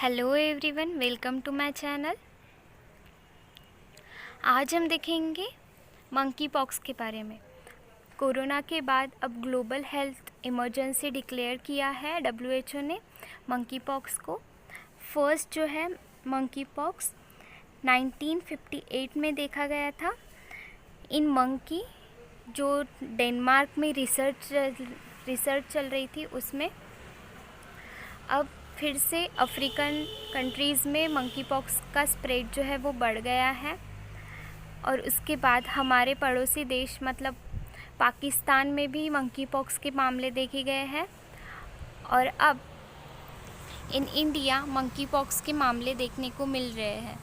Hello everyone, welcome to my channel. आज हम देखेंगे मंकी पॉक्स के बारे में। कोरोना के बाद अब ग्लोबल हेल्थ इमरजेंसी डिक्लेयर किया है WHO ने मंकी पॉक्स को। फर्स्ट जो है मंकी पॉक्स 1958 में देखा गया था इन मंकी, जो डेनमार्क में रिसर्च चल रही थी उसमें। अब फिर से अफ्रीकन कंट्रीज़ में मंकी पॉक्स का स्प्रेड जो है वो बढ़ गया है, और उसके बाद हमारे पड़ोसी देश मतलब पाकिस्तान में भी मंकी पॉक्स के मामले देखे गए हैं, और अब इन इंडिया मंकी पॉक्स के मामले देखने को मिल रहे हैं।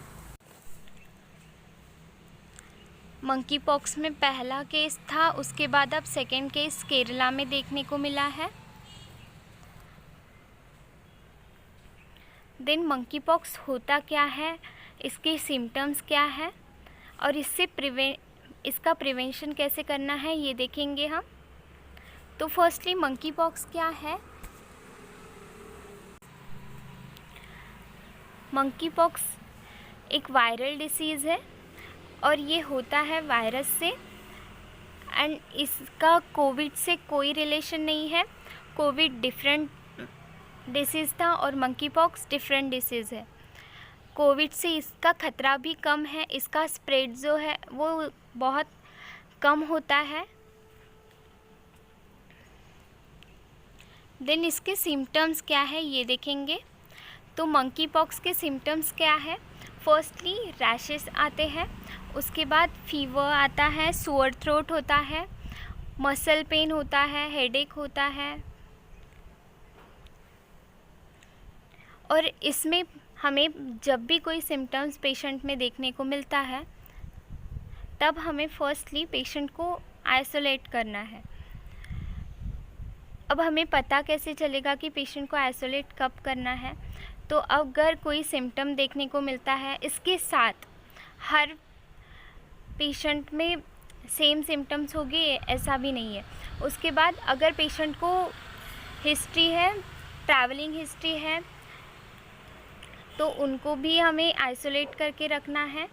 मंकी पॉक्स में पहला केस था, उसके बाद अब सेकेंड केस केरला में देखने को मिला है। देन मंकी पॉक्स होता क्या है, इसके सिम्टम्स क्या है, और इसका प्रिवेंशन कैसे करना है ये देखेंगे हम। तो फर्स्टली मंकी पॉक्स क्या है। मंकी पॉक्स एक वायरल डिसीज़ है और ये होता है वायरस से, एंड इसका कोविड से कोई रिलेशन नहीं है। कोविड डिफरेंट डिसीज़ था और मंकी पॉक्स डिफरेंट डिसीज़ है। कोविड से इसका ख़तरा भी कम है, इसका स्प्रेड जो है वो बहुत कम होता है। देन इसके सिम्टम्स क्या है ये देखेंगे। तो मंकी पॉक्स के सिम्टम्स क्या है। फर्स्टली रैशेस आते हैं, उसके बाद फीवर आता है, सोअर थ्रोट होता है, मसल पेन होता है, हेडेक होता है। और इसमें हमें जब भी कोई सिम्टम्स पेशेंट में देखने को मिलता है तब हमें फर्स्टली पेशेंट को आइसोलेट करना है। अब हमें पता कैसे चलेगा कि पेशेंट को आइसोलेट कब करना है। तो अगर कोई सिम्टम देखने को मिलता है, इसके साथ हर पेशेंट में सेम सिम्टम्स होगी ऐसा भी नहीं है। उसके बाद अगर पेशेंट को हिस्ट्री है, ट्रैवलिंग हिस्ट्री है, तो उनको भी हमें आइसोलेट करके रखना है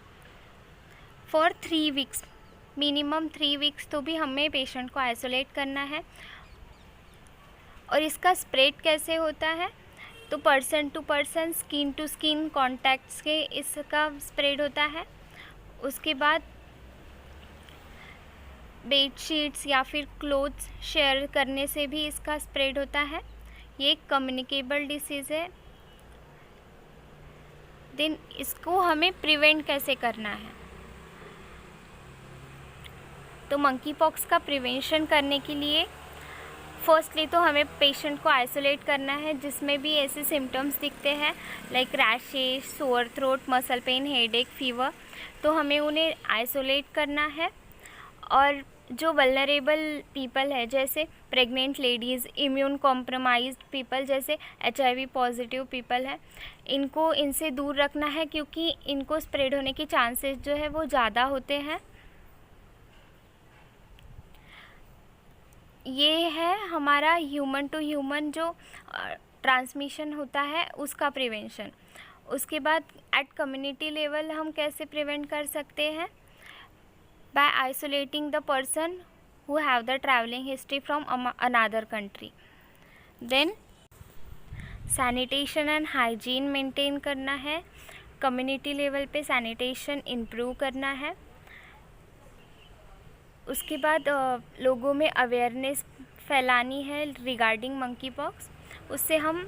फॉर 3 वीक्स, मिनिमम 3 वीक्स तो भी हमें पेशेंट को आइसोलेट करना है। और इसका स्प्रेड कैसे होता है, तो person to person, skin to skin contacts के इसका स्प्रेड होता है। उसके बाद बेडशीट्स या फिर क्लोथ्स शेयर करने से भी इसका स्प्रेड होता है। ये एक कम्युनिकेबल डिसीज़ है। देन इसको हमें प्रिवेंट कैसे करना है। तो मंकी पॉक्स का प्रिवेंशन करने के लिए फर्स्टली तो हमें पेशेंट को आइसोलेट करना है जिसमें भी ऐसे सिम्टम्स दिखते हैं like rashes, sore throat, muscle pain, headache, fever, तो हमें उन्हें आइसोलेट करना है। और जो वल्नरेबल पीपल है जैसे pregnant ladies, immune compromised people जैसे HIV पॉजिटिव पीपल है, इनको इनसे दूर रखना है क्योंकि इनको स्प्रेड होने के चांसेस जो है वो ज़्यादा होते हैं। ये है हमारा ह्यूमन टू ह्यूमन जो ट्रांसमिशन होता है उसका प्रिवेंशन। उसके बाद एट कम्युनिटी लेवल हम कैसे प्रिवेंट कर सकते हैं, by isolating the person who have the traveling history from another country. Then sanitation and hygiene maintain करना है, community level पे sanitation improve करना है। उसके बाद लोगों में अवेयरनेस फैलानी है रिगार्डिंग मंकी पॉक्स, उससे हम